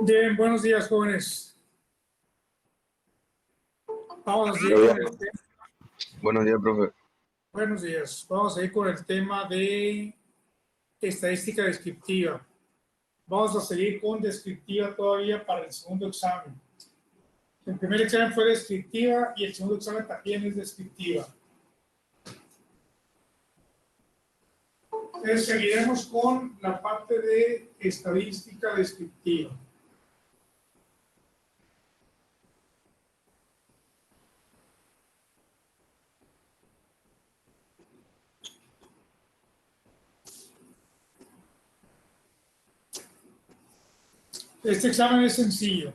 Bien, buenos días, jóvenes. Vamos a seguir con el tema. Buenos días, profe. Buenos días. Vamos a seguir con el tema de estadística descriptiva. Vamos a seguir con descriptiva todavía para el segundo examen. El primer examen fue descriptiva y el segundo examen también es descriptiva. Entonces seguiremos con la parte de estadística descriptiva. Este examen es sencillo.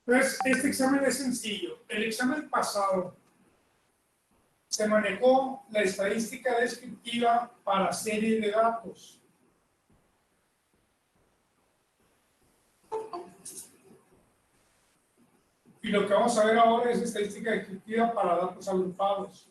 Entonces, este examen es sencillo. El examen pasado se manejó la estadística descriptiva para serie de datos. Y lo que vamos a ver ahora es estadística descriptiva para datos agrupados.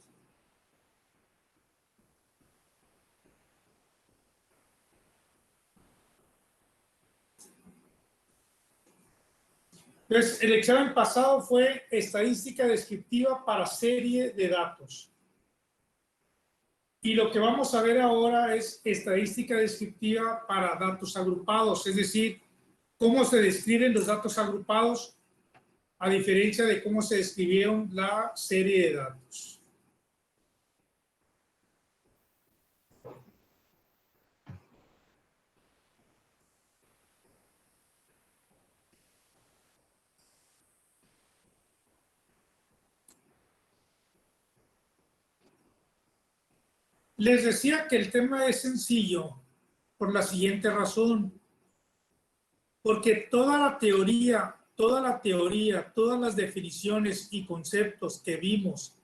Entonces, el examen pasado fue estadística descriptiva para serie de datos. Y lo que vamos a ver ahora es estadística descriptiva para datos agrupados, es decir, cómo se describen los datos agrupados a diferencia de cómo se describieron la serie de datos. Les decía que el tema es sencillo por la siguiente razón. Porque toda la teoría, todas las definiciones y conceptos que vimos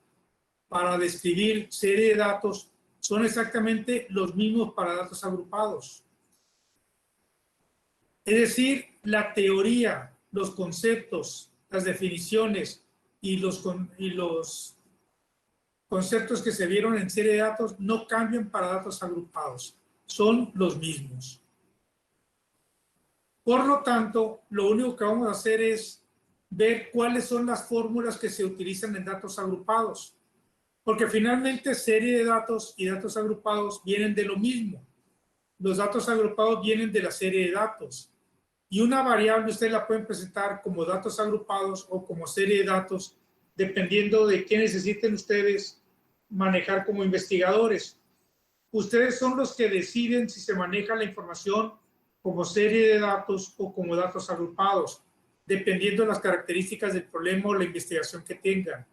para describir serie de datos son exactamente los mismos para datos agrupados. Es decir, la teoría, los conceptos, las definiciones y los conceptos que se vieron en serie de datos no cambian para datos agrupados, son los mismos. Por lo tanto, lo único que vamos a hacer es ver cuáles son las fórmulas que se utilizan en datos agrupados. Porque finalmente serie de datos y datos agrupados vienen de lo mismo. Los datos agrupados vienen de la serie de datos. Y una variable ustedes la pueden presentar como datos agrupados o como serie de datos, dependiendo de qué necesiten ustedes manejar como investigadores. Ustedes son los que deciden si se maneja la información como serie de datos o como datos agrupados, dependiendo de las características del problema o la investigación que tengan.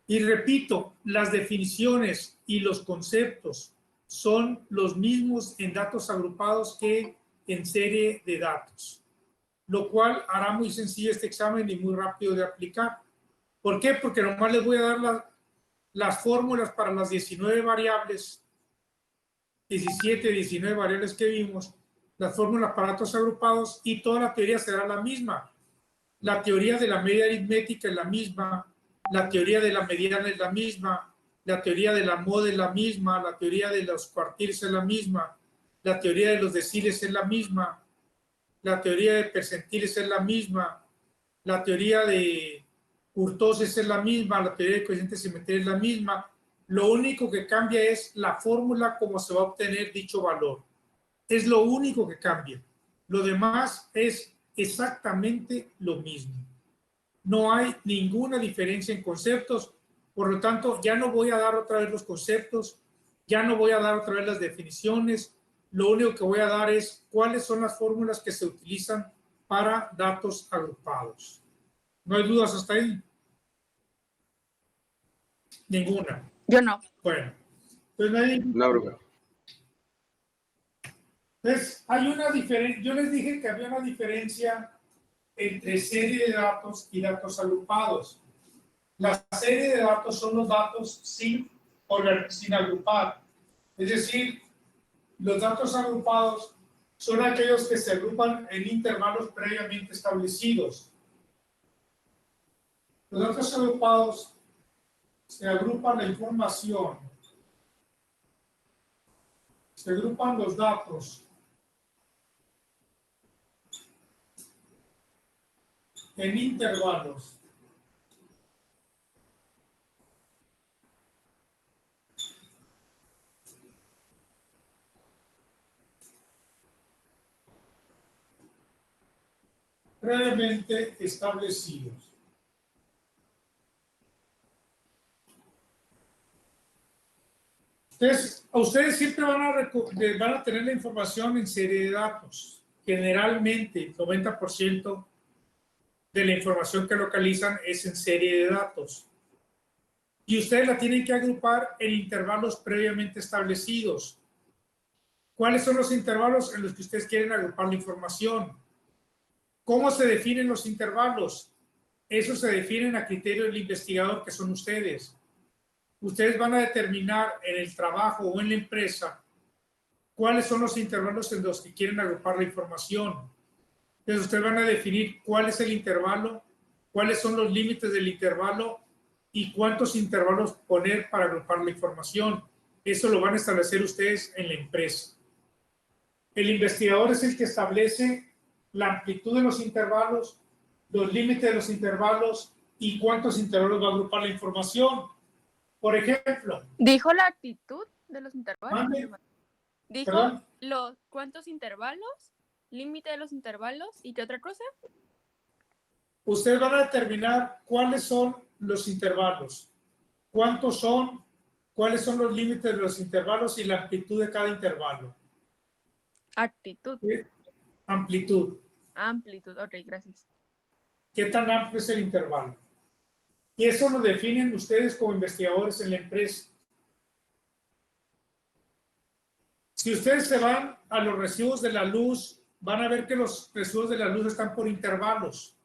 Y repito, las definiciones y los conceptos son los mismos en datos agrupados que en serie de datos, lo cual hará muy sencillo este examen y muy rápido de aplicar. ¿Por qué? Porque nomás les voy a dar las fórmulas para las 19 variables, 17, 19 variables que vimos, las fórmulas para datos agrupados, y toda la teoría será la misma. La teoría de la media aritmética es la misma, la teoría de la mediana es la misma, la teoría de la moda es la misma, la teoría de los cuartiles es la misma, la teoría de los deciles es la misma, la teoría de percentiles es la misma, la teoría de kurtosis es la misma, la teoría de coeficientes de simetría es la misma. Lo único que cambia es la fórmula como se va a obtener dicho valor. Es lo único que cambia. Lo demás es exactamente lo mismo. No hay ninguna diferencia en conceptos, por lo tanto, ya no voy a dar otra vez los conceptos, ya no voy a dar otra vez las definiciones, lo único que voy a dar es cuáles son las fórmulas que se utilizan para datos agrupados. ¿No hay dudas hasta ahí? Ninguna. Yo no. Bueno, pues no hay ninguna. No, profe. Entonces, hay una diferencia. Yo les dije que había una diferencia entre serie de datos y datos agrupados. La serie de datos son los datos sin agrupar. Es decir, los datos agrupados son aquellos que se agrupan en intervalos previamente establecidos. Los datos agrupados se agrupan la información, se agrupan los datos en intervalos previamente establecidos. Entonces, ustedes siempre van a tener la información en serie de datos. Generalmente, el 90% de la información que localizan es en serie de datos. Y ustedes la tienen que agrupar en intervalos previamente establecidos. ¿Cuáles son los intervalos en los que ustedes quieren agrupar la información? ¿Cómo se definen los intervalos? Eso se definen a criterio del investigador, que son ustedes. Ustedes van a determinar en el trabajo o en la empresa cuáles son los intervalos en los que quieren agrupar la información. Entonces ustedes van a definir cuál es el intervalo, cuáles son los límites del intervalo y cuántos intervalos poner para agrupar la información. Eso lo van a establecer ustedes en la empresa. El investigador es el que establece la amplitud de los intervalos, los límites de los intervalos y cuántos intervalos va a agrupar la información. Por ejemplo, ¿Dijo la actitud de los intervalos? ¿mande? ¿Dijo ¿Perdón? cuántos intervalos? ¿Límite de los intervalos? ¿Y qué otra cosa? Ustedes van a determinar cuáles son los intervalos, cuántos son, cuáles son los límites de los intervalos y la amplitud de cada intervalo. Actitud. ¿Sí? Amplitud. Amplitud. Ok, gracias. ¿Qué tan amplio es el intervalo? Y eso lo definen ustedes como investigadores en la empresa. Si ustedes se van a los recibos de la luz, van a ver que los recibos de la luz están por intervalos.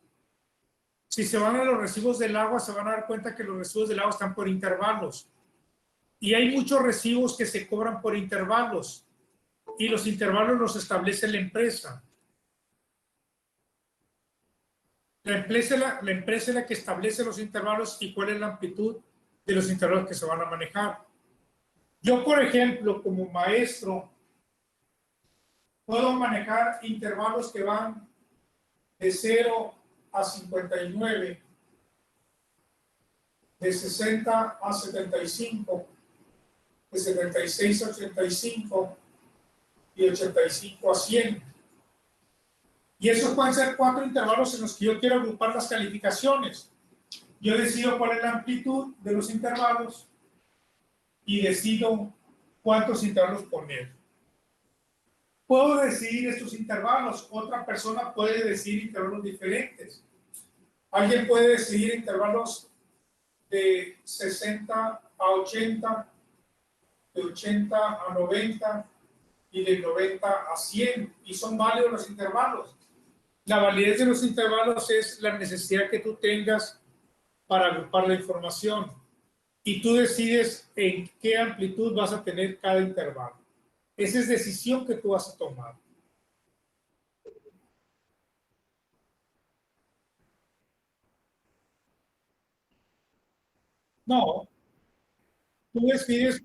Si se van a los recibos del agua, se van a dar cuenta que los recibos del agua están por intervalos. Y hay muchos recibos que se cobran por intervalos. Y los intervalos los establece la empresa. La empresa es la que establece los intervalos y cuál es la amplitud de los intervalos que se van a manejar. Yo, por ejemplo, como maestro, puedo manejar intervalos que van de 0 a 59, de 60 a 75, de 76 a 85 y 85 a 100. Y esos pueden ser 4 intervalos en los que yo quiero agrupar las calificaciones. Yo decido cuál es la amplitud de los intervalos y decido cuántos intervalos poner. Puedo decidir estos intervalos, otra persona puede decidir intervalos diferentes. Alguien puede decidir intervalos de 60 a 80, de 80 a 90 y de 90 a 100, y son válidos los intervalos. La validez de los intervalos es la necesidad que tú tengas para agrupar la información, y tú decides en qué amplitud vas a tener cada intervalo. Esa es decisión que tú vas a tomar. No, tú decides,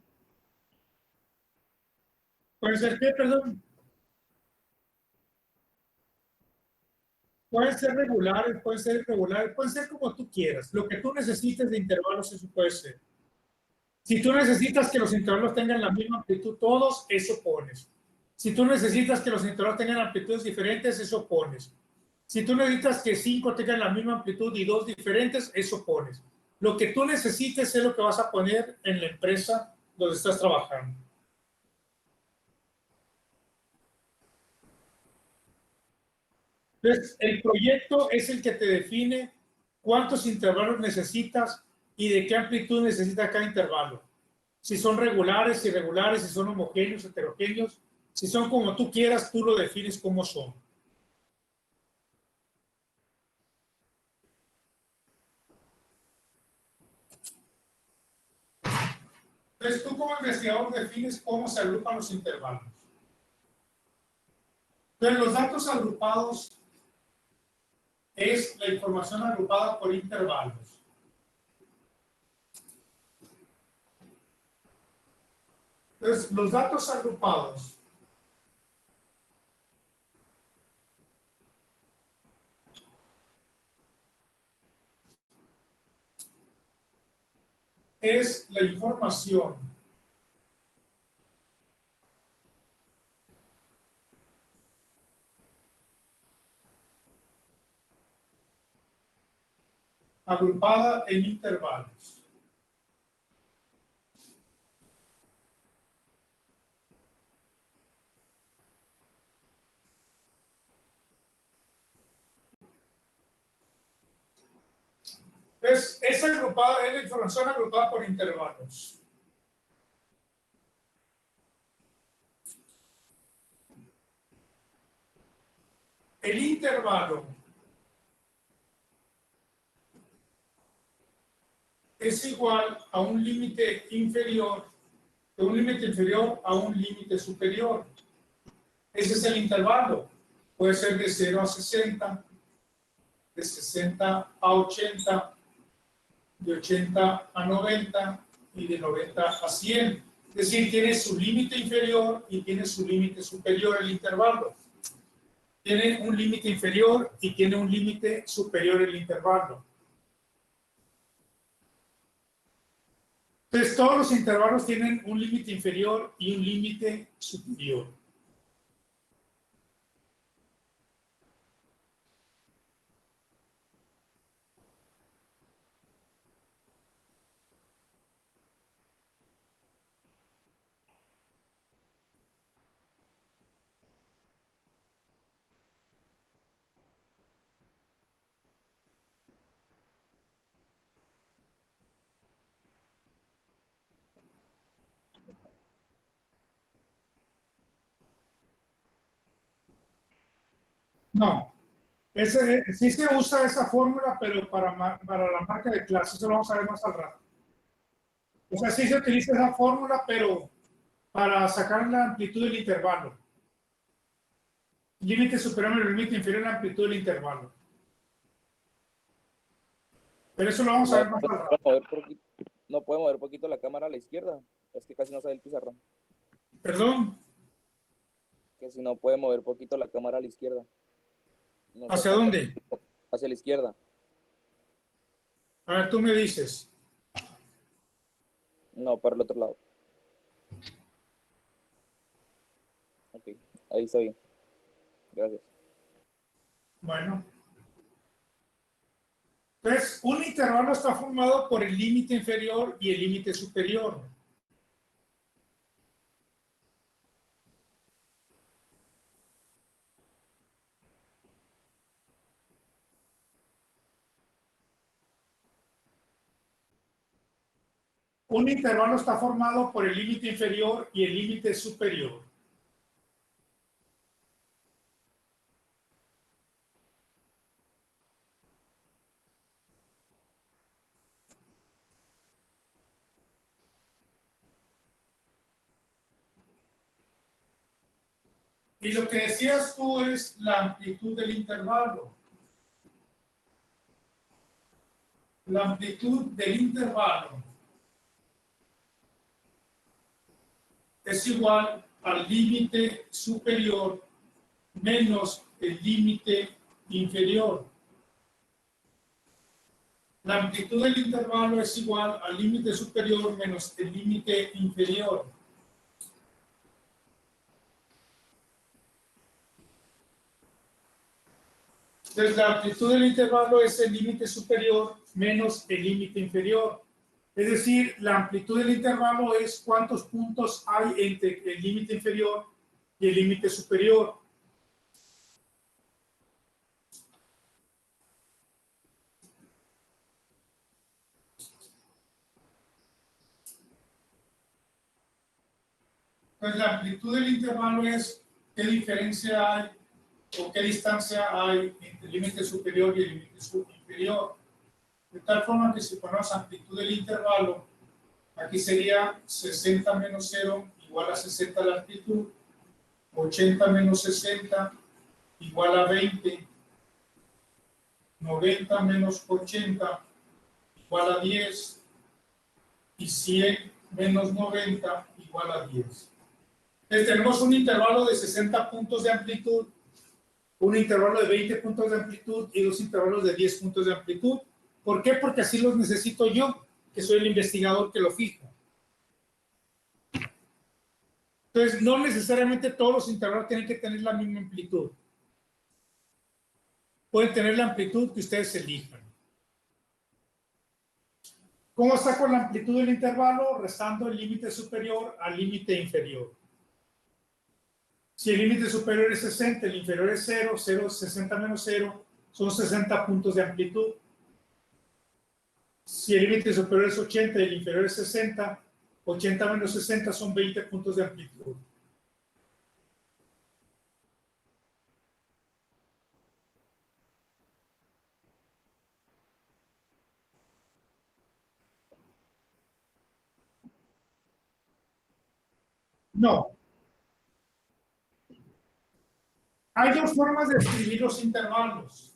puede ser que, perdón, pueden ser regulares, pueden ser irregulares, pueden ser como tú quieras. Lo que tú necesites de intervalos, eso puede ser. Si tú necesitas que los intervalos tengan la misma amplitud todos, eso pones. Si tú necesitas que los intervalos tengan amplitudes diferentes, eso pones. Si tú necesitas que 5 tengan la misma amplitud y 2 diferentes, eso pones. Lo que tú necesites es lo que vas a poner en la empresa donde estás trabajando. Entonces, el proyecto es el que te define cuántos intervalos necesitas y de qué amplitud necesita cada intervalo. Si son regulares, irregulares, si son homogéneos, heterogéneos, si son como tú quieras, tú lo defines como son. Entonces, tú como investigador defines cómo se agrupan los intervalos. Entonces, los datos agrupados es la información agrupada por intervalos. Entonces, los datos agrupados es la información agrupada en intervalos. Entonces, es la información agrupada por intervalos. El intervalo es igual a un límite inferior, de un límite inferior a un límite superior. Ese es el intervalo. Puede ser de 0 a 60, de 60 a 80, de 80 a 90 y de 90 a 100. Es decir, tiene su límite inferior y tiene su límite superior el intervalo. Tiene un límite inferior y tiene un límite superior el intervalo. Entonces, todos los intervalos tienen un límite inferior y un límite superior. No, sí se usa esa fórmula, pero para la marca de clase, eso lo vamos a ver más al rato. O sea, sí se utiliza esa fórmula, pero para sacar la amplitud del intervalo. Límite superior al límite inferior a la amplitud del intervalo. Pero eso lo vamos a ver más al rato. No puede mover poquito la cámara a la izquierda. Es que casi no sale el pizarrón. Perdón, Que si no puede mover poquito la cámara a la izquierda. No se ¿hacia alcanza. dónde? Hacia la izquierda. A ver, tú me dices. No, para el otro lado. Ok, ahí está bien. Gracias. Bueno. Entonces, un intervalo está formado por el límite inferior y el límite superior. Un intervalo está formado por el límite inferior y el límite superior. Y lo que decías tú es la amplitud del intervalo. La amplitud del intervalo es igual al límite superior menos el límite inferior. La amplitud del intervalo es igual al límite superior menos el límite inferior. Entonces, la amplitud del intervalo es el límite superior menos el límite inferior. Es decir, la amplitud del intervalo es cuántos puntos hay entre el límite inferior y el límite superior. Entonces, la amplitud del intervalo es qué diferencia hay o qué distancia hay entre el límite superior y el límite inferior. De tal forma que si ponemos amplitud del intervalo, aquí sería 60 menos 0 igual a 60 la amplitud, 80 menos 60 igual a 20, 90 menos 80 igual a 10 y 100 menos 90 igual a 10. Entonces tenemos un intervalo de 60 puntos de amplitud, un intervalo de 20 puntos de amplitud y dos intervalos de 10 puntos de amplitud. ¿Por qué? Porque así los necesito yo, que soy el investigador que lo fijo. Entonces, no necesariamente todos los intervalos tienen que tener la misma amplitud. Pueden tener la amplitud que ustedes elijan. ¿Cómo está con la amplitud del intervalo? Restando el límite superior al límite inferior. Si el límite superior es 60, el inferior es 0, 0, 60 menos 0, son 60 puntos de amplitud. Si el límite superior es 80 y el inferior es 60, 80 menos 60 son 20 puntos de amplitud. No. Hay dos formas de escribir los intervalos.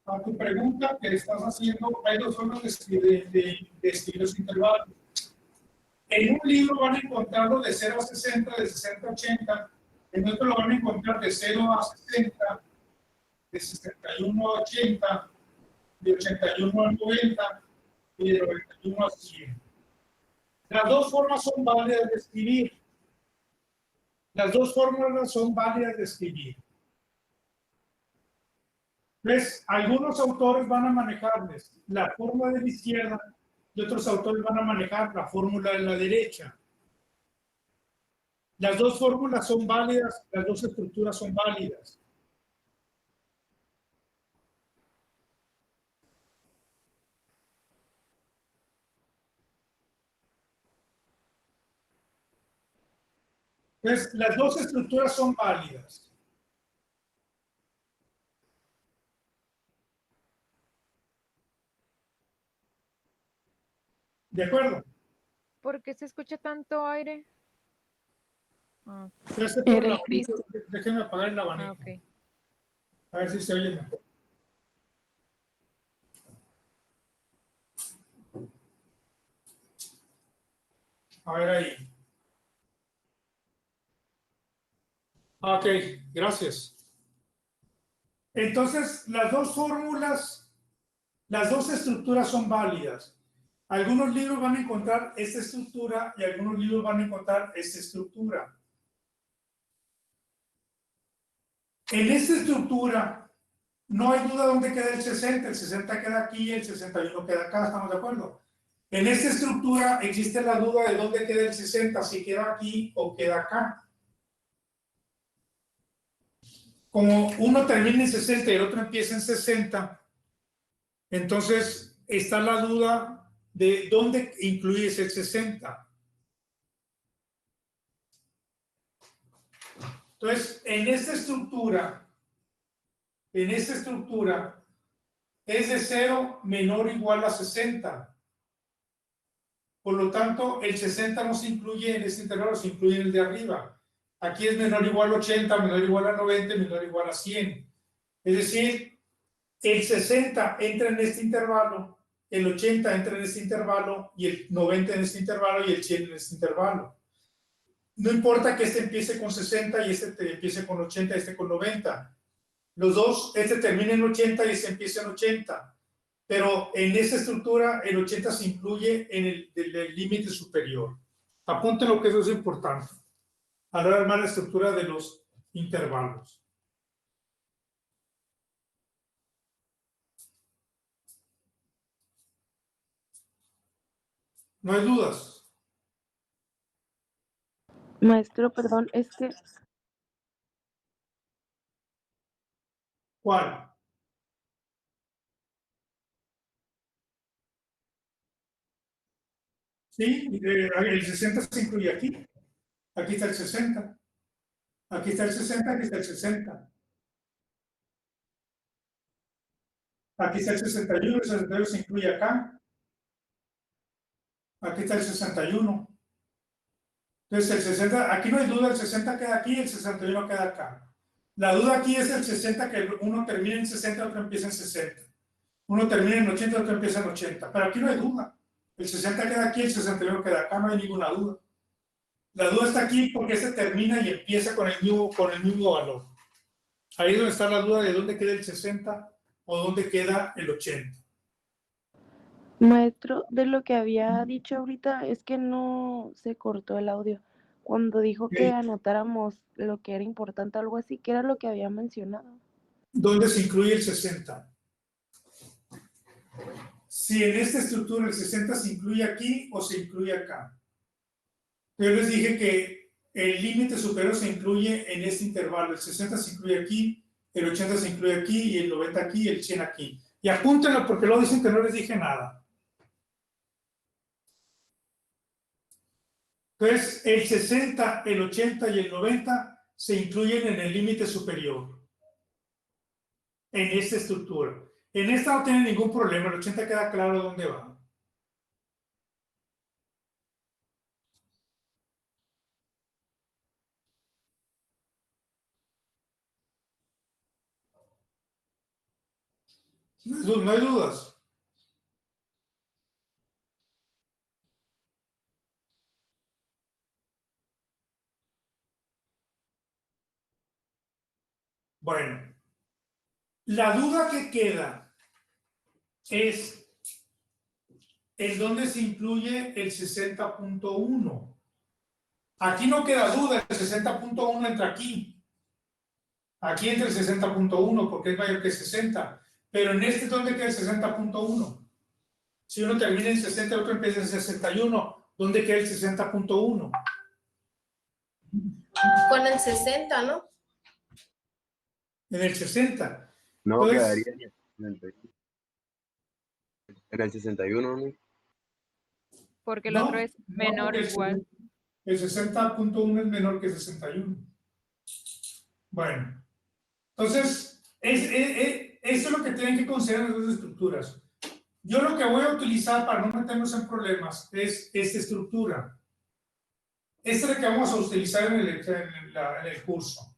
A tu pregunta que estás haciendo, hay dos formas de escribir los intervalos. En un libro van a encontrarlo de 0 a 60, de 60 a 80. En otro lo van a encontrar de 0 a 60, de 61 a 80, de 81 a 90 y de 91 a 100. Las dos formas son válidas de escribir. Las dos fórmulas son válidas de escribir. ¿Ves? Algunos autores van a manejarles la fórmula de la izquierda y otros autores van a manejar la fórmula de la derecha. Las dos fórmulas son válidas, las dos estructuras son válidas. Entonces, las dos estructuras son válidas. ¿De acuerdo? ¿Por qué se escucha tanto aire? Ah, Entonces, Era el Cristo. déjenme apagar el abanico. ok. A ver si se oye mejor. A ver ahí. Ok, gracias. Entonces, las dos fórmulas, las dos estructuras son válidas. Algunos libros van a encontrar esta estructura y algunos libros van a encontrar esta estructura. En esta estructura no hay duda dónde queda el 60 queda aquí y el 61 queda acá, ¿estamos de acuerdo? En esta estructura existe la duda de dónde queda el 60, si queda aquí o queda acá. Como uno termina en 60 y el otro empieza en 60, entonces está la duda de dónde incluyes el 60. Entonces, en esta estructura es de 0 menor o igual a 60. Por lo tanto, el 60 no se incluye en este intervalo, se incluye en el de arriba. Aquí es menor o igual a 80, menor o igual a 90, menor o igual a 100. Es decir, el 60 entra en este intervalo, el 80 entra en este intervalo, y el 90 en este intervalo, y el 100 en este intervalo. No importa que este empiece con 60 y este empiece con 80 y este con 90. Los dos, este termina en 80 y este empieza en 80. Pero en esta estructura, el 80 se incluye en el límite superior. Apunte lo que eso es importante a la hora de armar la estructura de los intervalos. No hay dudas. Maestro, perdón, es que ¿Cuál? Sí, el 60 se incluye aquí. Aquí está el 60. Aquí está el 60, aquí está el 60. Aquí está el 61, el 61 se incluye acá. Aquí está el 61. Entonces el 60, aquí no hay duda, el 60 queda aquí, el 61 queda acá. La duda aquí es el 60, que uno termina en 60, otro empieza en 60. Uno termina en 80, otro empieza en 80. Pero aquí no hay duda. El 60 queda aquí, el 61 queda acá, no hay ninguna duda. La duda está aquí porque este termina y empieza con el mismo valor. Ahí es donde está la duda de dónde queda el 60 o dónde queda el 80. Maestro, de lo que había dicho ahorita es que no se cortó el audio. Cuando dijo que anotáramos lo que era importante, algo así, que era lo que había mencionado. ¿Dónde se incluye el 60? Si en esta estructura el 60 se incluye aquí o se incluye acá. Yo les dije que el límite superior se incluye en este intervalo. El 60 se incluye aquí, el 80 se incluye aquí, y el 90 aquí, y el 100 aquí. Y apúntenlo porque luego dicen que no les dije nada. Entonces, el 60, el 80 y el 90 se incluyen en el límite superior, en esta estructura. En esta no tiene ningún problema, el 80 queda claro dónde va. No hay dudas. Bueno, la duda que queda es en dónde se incluye el 60.1. Aquí no queda duda, el 60.1 entra aquí. Aquí entra el 60.1 porque es mayor que 60. Pero en este, ¿dónde queda el 60.1? Si uno termina en 60, el otro empieza en 61. ¿Dónde queda el 60.1? Con el 60, ¿no? En el 60. No, Entonces, quedaría en el 61, ¿no? Porque el no, otro es no, menor o porque igual. el 60.1 es menor que 61. Bueno, entonces, eso es lo que tienen que considerar las dos estructuras. Yo lo que voy a utilizar para no meternos en problemas es esta estructura. Esta es la que vamos a utilizar en el curso.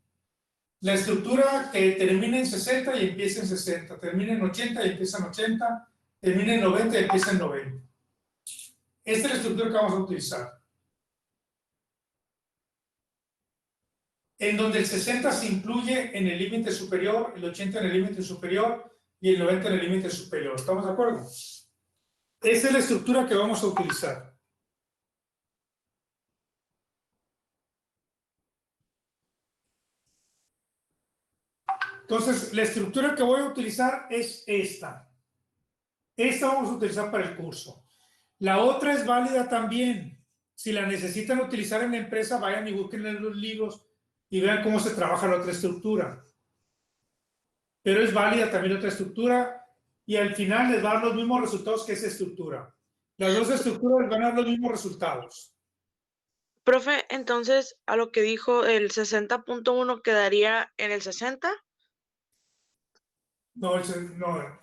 La estructura que termina en 60 y empieza en 60, termina en 80 y empieza en 80, termina en 90 y empieza en 90. Esta es la estructura que vamos a utilizar. En donde el 60 se incluye en el límite superior, el 80 en el límite superior y el 90 en el límite superior. ¿Estamos de acuerdo? Esa es la estructura que vamos a utilizar. Entonces, la estructura que voy a utilizar es esta. Esta vamos a utilizar para el curso. La otra es válida también. Si la necesitan utilizar en la empresa, vayan y busquen en los libros y vean cómo se trabaja la otra estructura. Pero es válida también otra estructura y al final les va a dar los mismos resultados que esa estructura. Las dos estructuras les van a dar los mismos resultados. Profe, entonces a lo que dijo el 60.1 quedaría en el 60. No, no.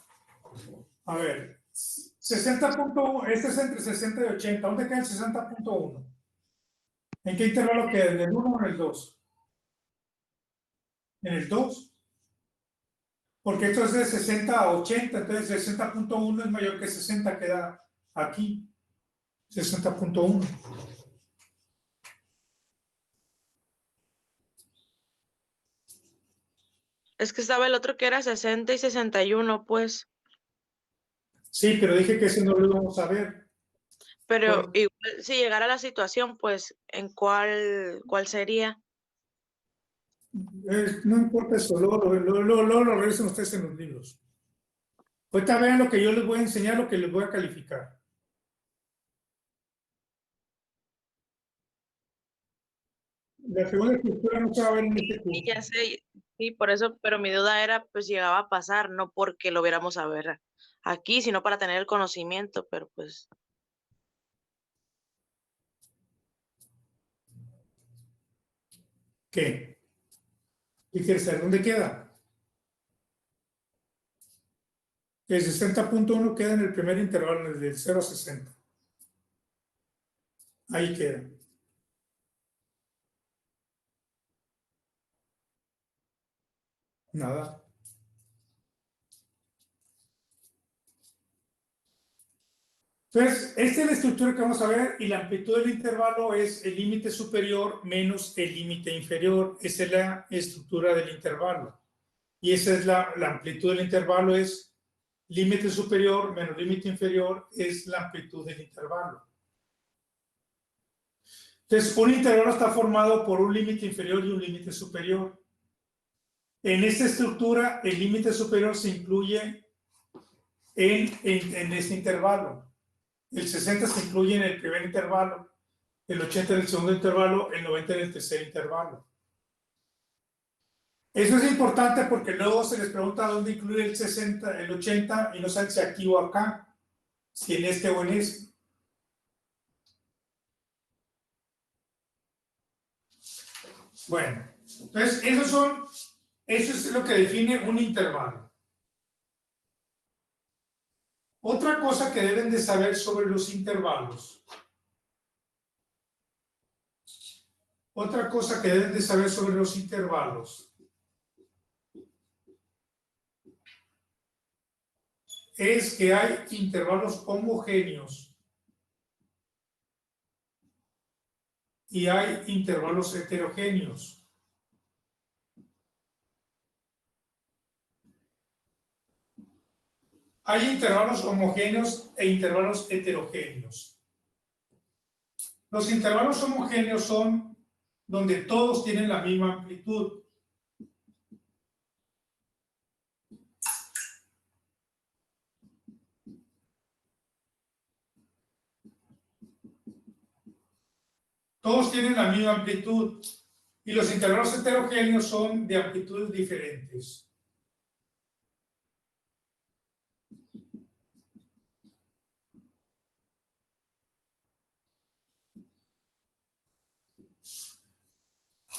A ver, 60.1, este es entre 60 y 80. ¿Dónde queda el 60.1? ¿En qué intervalo queda? ¿En el 1 o en el 2? En el 2. Porque esto es de 60 a 80, entonces 60.1 es mayor que 60, queda aquí. 60.1. Es que estaba el otro que era 60 y 61, pues. Sí, pero dije que ese no lo íbamos a ver. Pero Bueno, igual, si llegara la situación, pues, ¿en cuál sería? no importa eso, luego lo revisan ustedes en los libros. Ahorita vean lo que yo les voy a enseñar, lo que les voy a calificar. La segunda estructura no se va a ver en este Sí, ya curso. sé, sí, por eso, pero mi duda era, pues, llegaba a pasar, no porque lo viéramos a ver aquí, sino para tener el conocimiento, pero pues, ¿Qué? ¿Qué quieres saber? ¿Dónde queda? El 60.1 queda en el primer intervalo, desde el 0 a 60. Ahí queda. Nada. Entonces, esta es la estructura que vamos a ver y la amplitud del intervalo es el límite superior menos el límite inferior. Esa es la estructura del intervalo. Y esa es la amplitud del intervalo es límite superior menos límite inferior es la amplitud del intervalo. Entonces, un intervalo está formado por un límite inferior y un límite superior. En esta estructura, el límite superior se incluye en este intervalo. El 60 se incluye en el primer intervalo, el 80 en el segundo intervalo, el 90 en el tercer intervalo. Eso es importante porque luego se les pregunta dónde incluye el 60, el 80 y no saben si aquí o acá, si en este o en este. Bueno, entonces eso es lo que define un intervalo. Otra cosa que deben de saber sobre los intervalos. Otra cosa que deben de saber sobre los intervalos es que hay intervalos homogéneos y hay intervalos heterogéneos. Hay intervalos homogéneos e intervalos heterogéneos. Los intervalos homogéneos son donde todos tienen la misma amplitud. Todos tienen la misma amplitud. Y los intervalos heterogéneos son de amplitudes diferentes.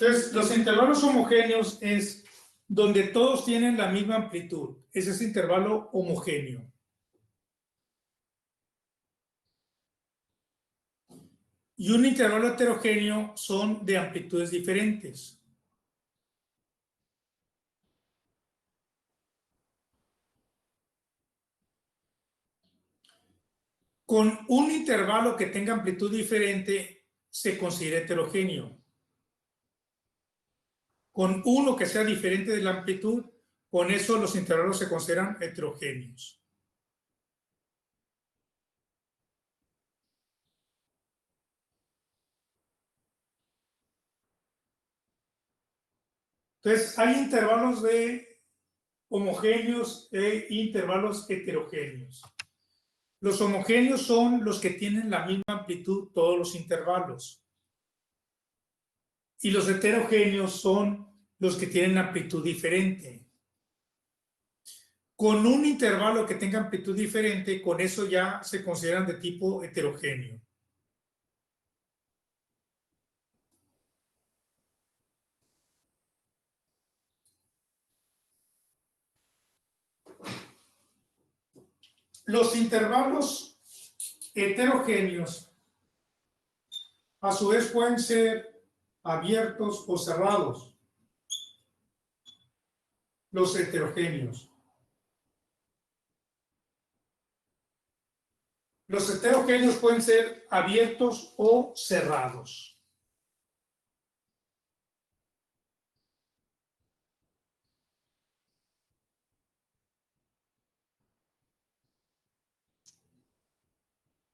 Entonces, los intervalos homogéneos es donde todos tienen la misma amplitud. Ese es intervalo homogéneo. Y un intervalo heterogéneo son de amplitudes diferentes. Con un intervalo que tenga amplitud diferente se considera heterogéneo. Con uno que sea diferente de la amplitud, con eso los intervalos se consideran heterogéneos. Entonces, hay intervalos de homogéneos e intervalos heterogéneos. Los homogéneos son los que tienen la misma amplitud todos los intervalos. Y los heterogéneos son los que tienen amplitud diferente. Con un intervalo que tenga amplitud diferente, con eso ya se consideran de tipo heterogéneo. Los intervalos heterogéneos a su vez pueden ser abiertos o cerrados. Los heterogéneos. Los heterogéneos pueden ser abiertos o cerrados.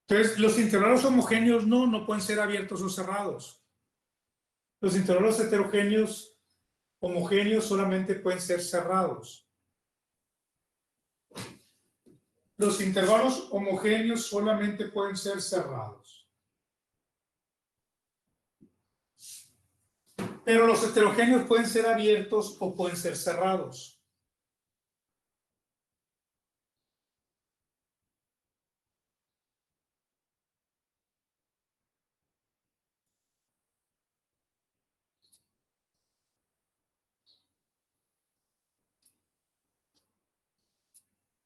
Entonces, los intervalos homogéneos no pueden ser abiertos o cerrados. Los intervalos heterogéneos homogéneos solamente pueden ser cerrados. Los intervalos homogéneos solamente pueden ser cerrados. Pero los heterogéneos pueden ser abiertos o pueden ser cerrados.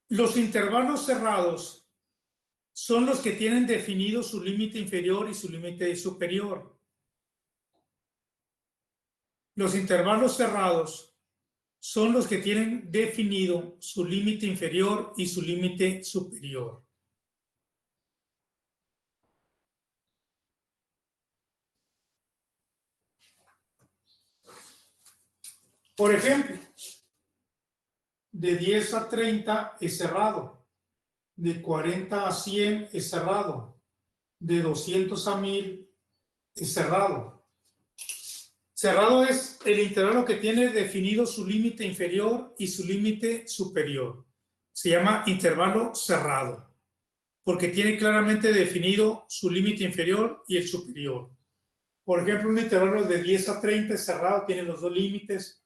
Los intervalos cerrados son los que tienen definido su límite inferior y su límite superior. Los intervalos cerrados son los que tienen definido su límite inferior y su límite superior. Por ejemplo, de 10 a 30 es cerrado, de 40 a 100 es cerrado, de 200 a 1000 es cerrado. Cerrado es el intervalo que tiene definido su límite inferior y su límite superior. Se llama intervalo cerrado, porque tiene claramente definido su límite inferior y el superior. Por ejemplo, un intervalo de 10 a 30 es cerrado, tiene los dos límites.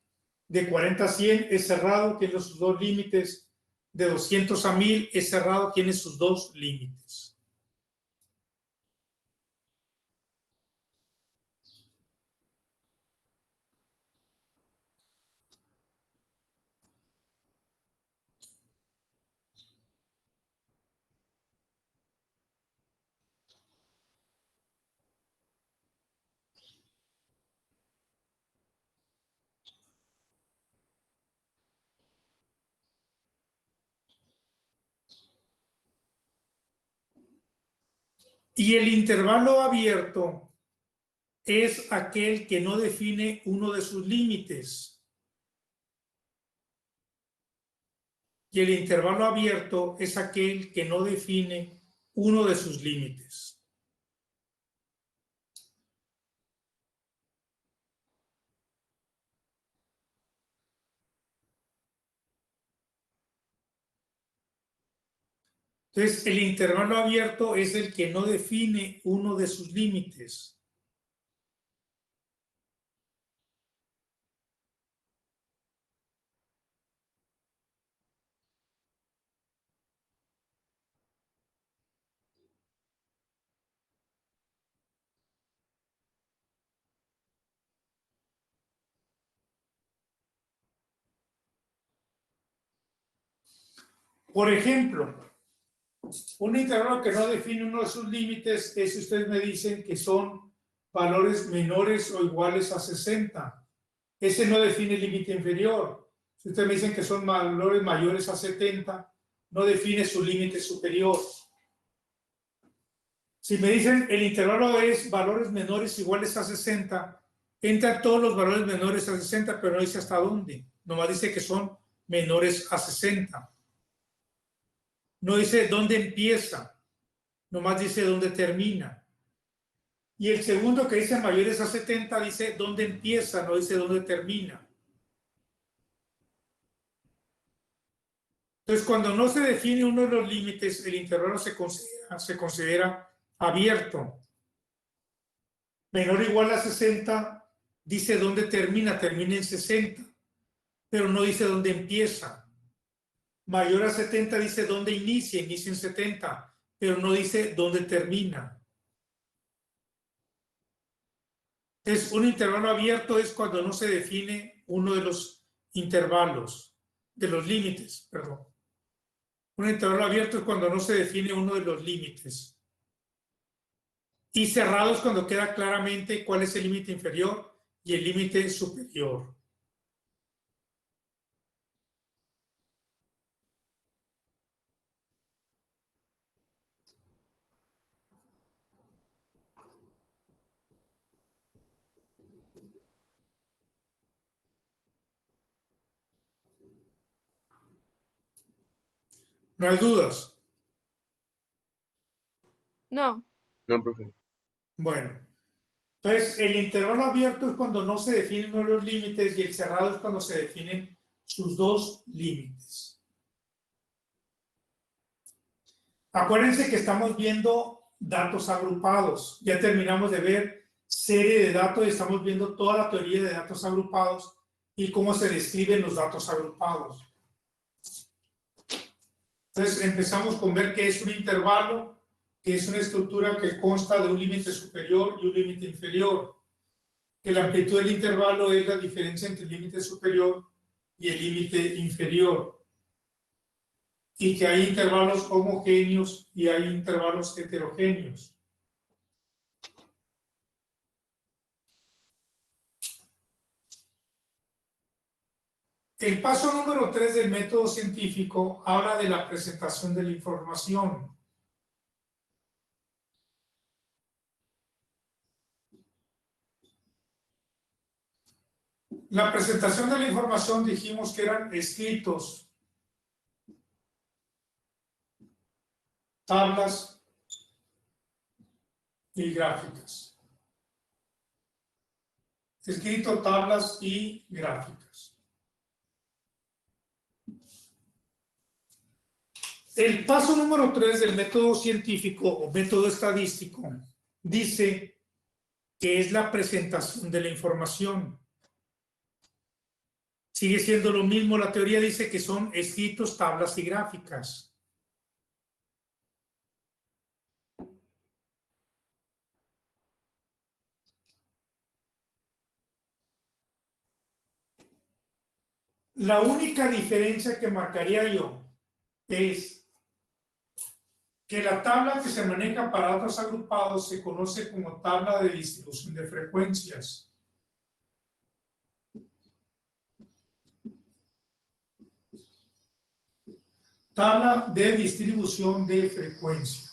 De 40 a 100 es cerrado, tiene sus dos límites. De 200 a 1000 es cerrado, tiene sus dos límites. Y el intervalo abierto es aquel que no define uno de sus límites. Y el intervalo abierto es aquel que no define uno de sus límites. Entonces, el intervalo abierto es el que no define uno de sus límites. Por ejemplo, un intervalo que no define uno de sus límites es si ustedes me dicen que son valores menores o iguales a 60. Ese no define el límite inferior. Si ustedes me dicen que son valores mayores a 70, no define su límite superior. Si me dicen el intervalo es valores menores iguales a 60, entra todos los valores menores a 60, pero no dice hasta dónde. Nomás dice que son menores a 60. No dice dónde empieza, nomás dice dónde termina. Y el segundo que dice mayores a 70 dice dónde empieza, no dice dónde termina. Entonces, cuando no se define uno de los límites, el intervalo se considera abierto. Menor o igual a 60 dice dónde termina, termina en 60, pero no dice dónde empieza. Mayor a 70 dice dónde inicia, inicia en 70, pero no dice dónde termina. Entonces, un intervalo abierto es cuando no se define uno de los intervalos, de los límites, perdón. Un intervalo abierto es cuando no se define uno de los límites. Y cerrado es cuando queda claramente cuál es el límite inferior y el límite superior. ¿No hay dudas? No. No, profe. Bueno, entonces el intervalo abierto es cuando no se definen uno de los límites y el cerrado es cuando se definen sus dos límites. Acuérdense que estamos viendo datos agrupados. Ya terminamos de ver serie de datos y estamos viendo toda la teoría de datos agrupados y cómo se describen los datos agrupados. Entonces empezamos con ver qué es un intervalo, que es una estructura que consta de un límite superior y un límite inferior. Que la amplitud del intervalo es la diferencia entre el límite superior y el límite inferior. y que hay intervalos homogéneos y hay intervalos heterogéneos. El paso número 3 del método científico habla de la presentación de la información. La presentación de la información dijimos que eran escritos, tablas y gráficas. Escrito, tablas y gráficas. El paso número 3 del método científico o método estadístico dice que es la presentación de la información. Sigue siendo lo mismo, la teoría dice que son escritos, tablas y gráficas. La única diferencia que marcaría yo es que la tabla que se maneja para datos agrupados se conoce como tabla de distribución de frecuencias. Tabla de distribución de frecuencias.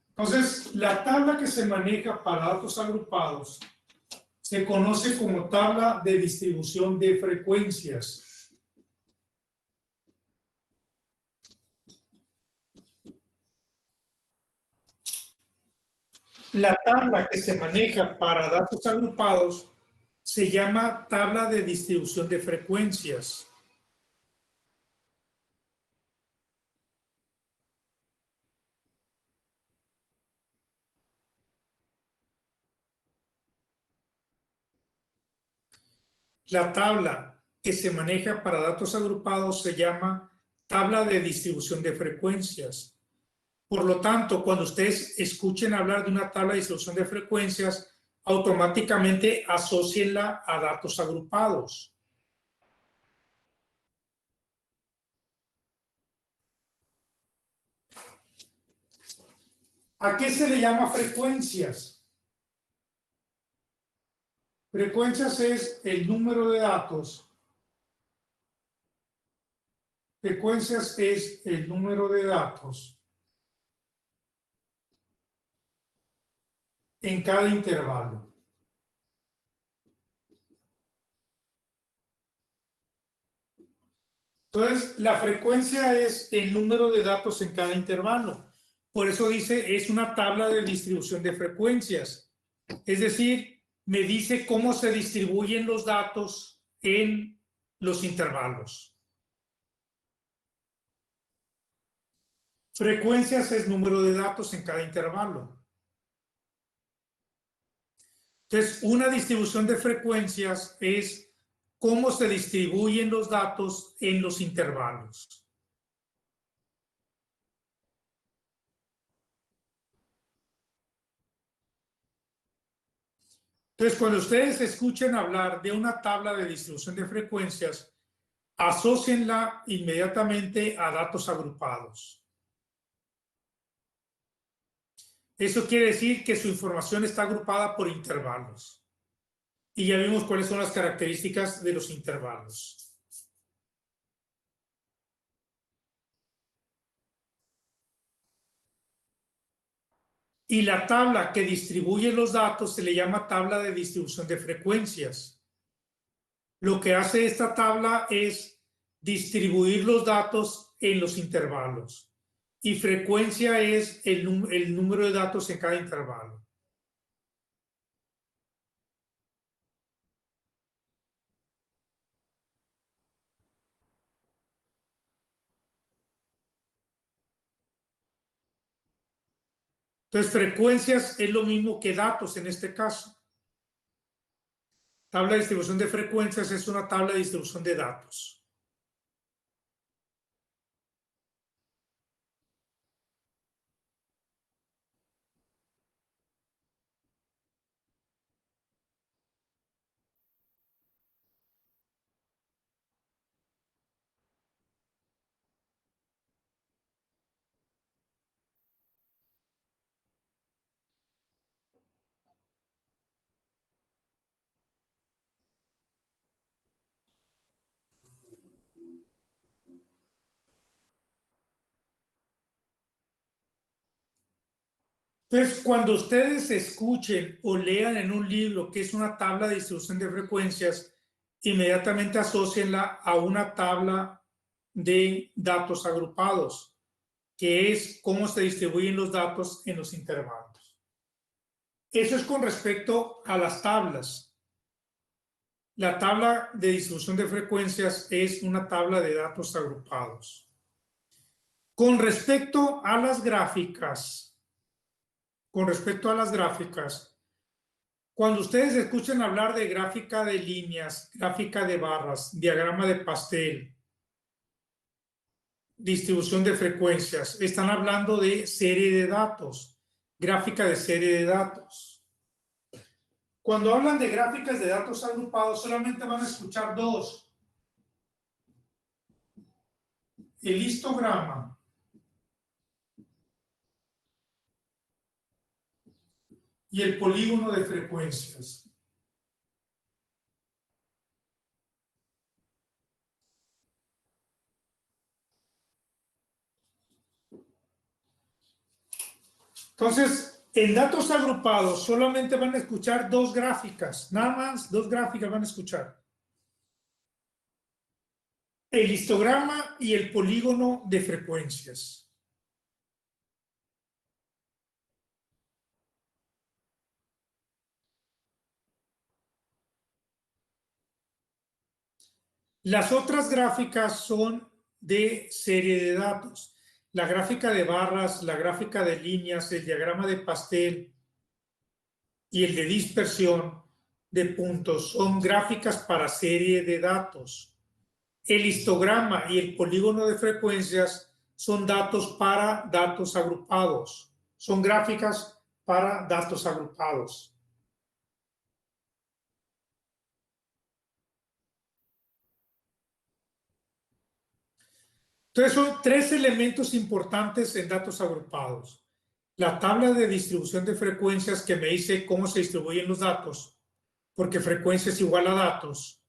Entonces, la tabla que se maneja para datos agrupados se conoce como tabla de distribución de frecuencias. La tabla que se maneja para datos agrupados se llama tabla de distribución de frecuencias. La tabla que se maneja para datos agrupados se llama tabla de distribución de frecuencias. Por lo tanto, cuando ustedes escuchen hablar de una tabla de distribución de frecuencias, automáticamente asócienla a datos agrupados. ¿A qué se le llama frecuencias? Frecuencias es el número de datos. Frecuencias es el número de datos en cada intervalo. Entonces, la frecuencia es el número de datos en cada intervalo. Por eso dice, es una tabla de distribución de frecuencias. Es decir, me dice cómo se distribuyen los datos en los intervalos. Frecuencias es número de datos en cada intervalo. Entonces, una distribución de frecuencias es cómo se distribuyen los datos en los intervalos. Entonces, cuando ustedes escuchen hablar de una tabla de distribución de frecuencias, asócienla inmediatamente a datos agrupados. Eso quiere decir que su información está agrupada por intervalos. Y ya vimos cuáles son las características de los intervalos. Y la tabla que distribuye los datos se le llama tabla de distribución de frecuencias. Lo que hace esta tabla es distribuir los datos en los intervalos. Y frecuencia es el número de datos en cada intervalo. Entonces, frecuencias es lo mismo que datos en este caso. Tabla de distribución de frecuencias es una tabla de distribución de datos. Entonces, cuando ustedes escuchen o lean en un libro que es una tabla de distribución de frecuencias, inmediatamente asócienla a una tabla de datos agrupados, que es cómo se distribuyen los datos en los intervalos. Eso es con respecto a las tablas. La tabla de distribución de frecuencias es una tabla de datos agrupados. Con respecto a las gráficas, cuando ustedes escuchan hablar de gráfica de líneas, gráfica de barras, diagrama de pastel, distribución de frecuencias, están hablando de serie de datos, gráfica de serie de datos. Cuando hablan de gráficas de datos agrupados, solamente van a escuchar dos: el histograma y el polígono de frecuencias. Entonces, en datos agrupados solamente van a escuchar dos gráficas, nada más dos gráficas van a escuchar: el histograma y el polígono de frecuencias. Las otras gráficas son de serie de datos. La gráfica de barras, la gráfica de líneas, el diagrama de pastel y el de dispersión de puntos son gráficas para serie de datos. El histograma y el polígono de frecuencias son datos para datos agrupados. Son gráficas para datos agrupados. Entonces son tres elementos importantes en datos agrupados: la tabla de distribución de frecuencias, que me dice cómo se distribuyen los datos, porque frecuencia es igual a datos;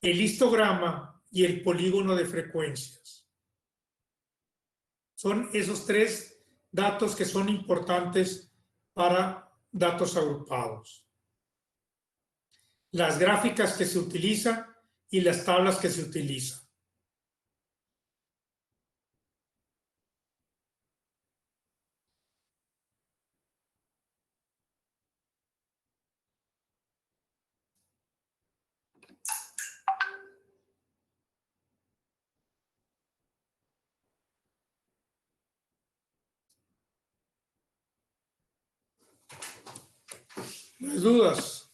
el histograma y el polígono de frecuencias. Son esos tres datos que son importantes para datos agrupados: las gráficas que se utilizan y las tablas que se utilizan. ¿No hay dudas?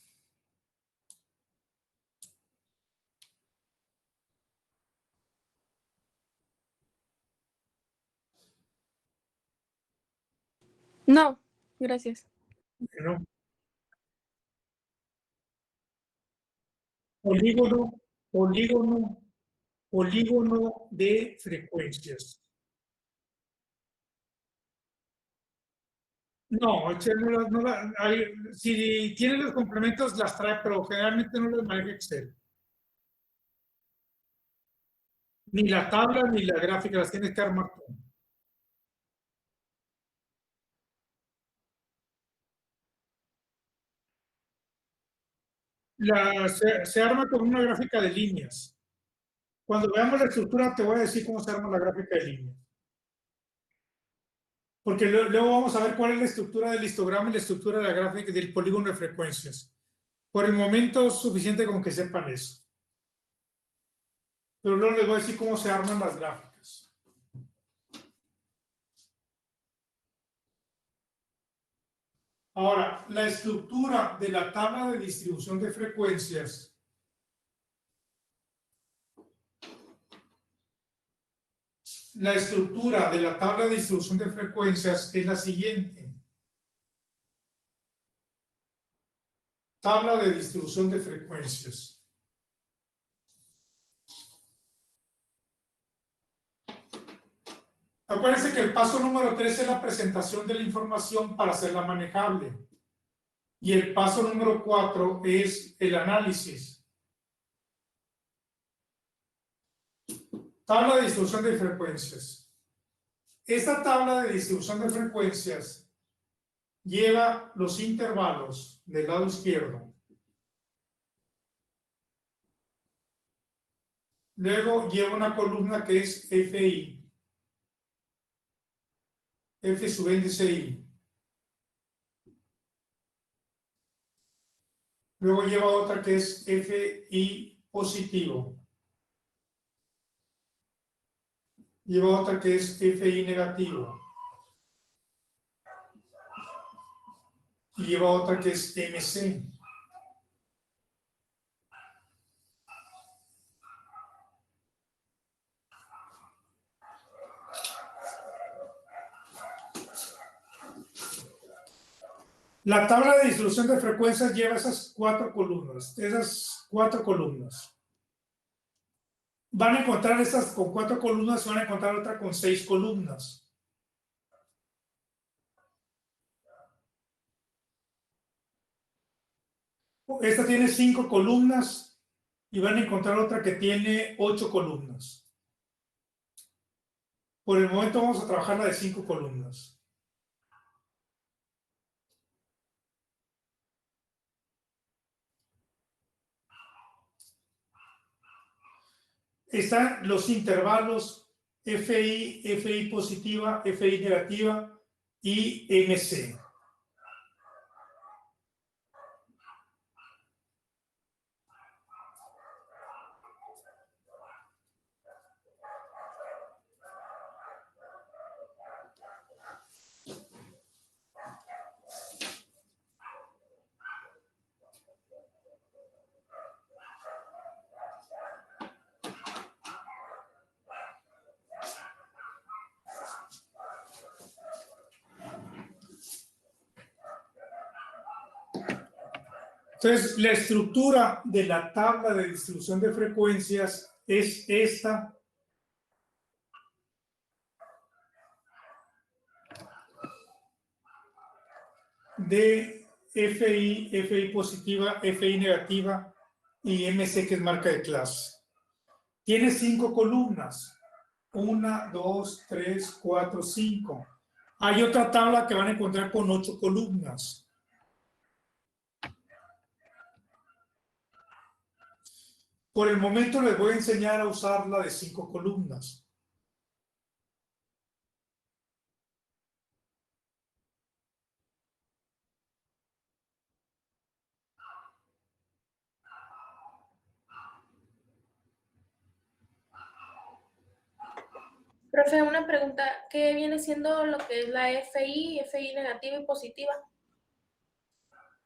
No, gracias. Bueno, polígono de frecuencias. No, si tiene los complementos las trae, pero generalmente no los maneja Excel. Ni la tabla ni la gráfica, las tienes que armar tú. Se arma con una gráfica de líneas. Cuando veamos la estructura te voy a decir cómo se arma la gráfica de líneas. Porque luego vamos a ver cuál es la estructura del histograma y la estructura de la gráfica del polígono de frecuencias. Por el momento es suficiente con que sepan eso. Pero luego les voy a decir cómo se arman las gráficas. Ahora, la estructura de la tabla de distribución de frecuencias la estructura de la tabla de distribución de frecuencias es la siguiente. Tabla de distribución de frecuencias. Acuérdense que el paso número 3 es la presentación de la información para hacerla manejable. Y el paso número 4 es el análisis. Tabla de distribución de frecuencias. Esta tabla de distribución de frecuencias lleva los intervalos del lado izquierdo. Luego lleva una columna que es FI. F subíndice I. Luego lleva otra que es FI positivo. Lleva otra que es FI negativo. Y lleva otra que es MC. La tabla de distribución de frecuencias lleva esas cuatro columnas. Van a encontrar estas con 4 columnas, van a encontrar otra con 6 columnas. Esta tiene 5 columnas y van a encontrar otra que tiene 8 columnas. Por el momento vamos a trabajar la de 5 columnas. Están los intervalos FI, FI positiva, FI negativa y MC. Entonces, la estructura de la tabla de distribución de frecuencias es esta. De FI, FI positiva, FI negativa y MC, que es marca de clase. Tiene 5 columnas. 1, 2, 3, 4, 5. Hay otra tabla que van a encontrar con 8 columnas. Por el momento les voy a enseñar a usar la de 5 columnas. Profe, una pregunta, ¿qué viene siendo lo que es la FI, FI negativa y positiva?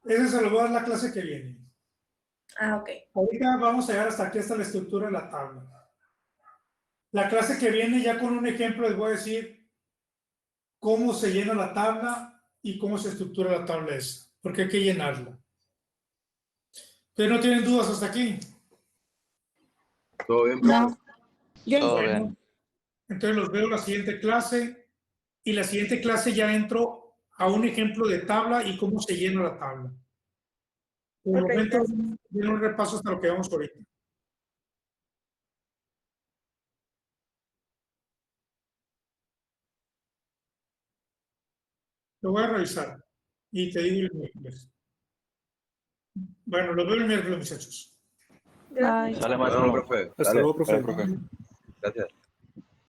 Esa se lo voy a dar la clase que viene. Ah, ok. Ahorita vamos a llegar hasta aquí, hasta la estructura de la tabla. La clase que viene, ya con un ejemplo, les voy a decir cómo se llena la tabla y cómo se estructura la tabla esa, porque hay que llenarla. ¿Ustedes no tienen dudas hasta aquí? ¿Todo bien, profe? Todo Bueno, bien. entonces los veo en la siguiente clase, y la siguiente clase ya entro a un ejemplo de tabla y cómo se llena la tabla. Por el Ok, momento, gracias. viene un repaso hasta lo que vamos ahorita. Lo voy a revisar y te digo el miércoles. Bueno, lo veo el miércoles, muchachos. Gracias. Bye. Sale, Bueno, maestro. profe. Hasta Dale. luego, profe. Profe. Gracias.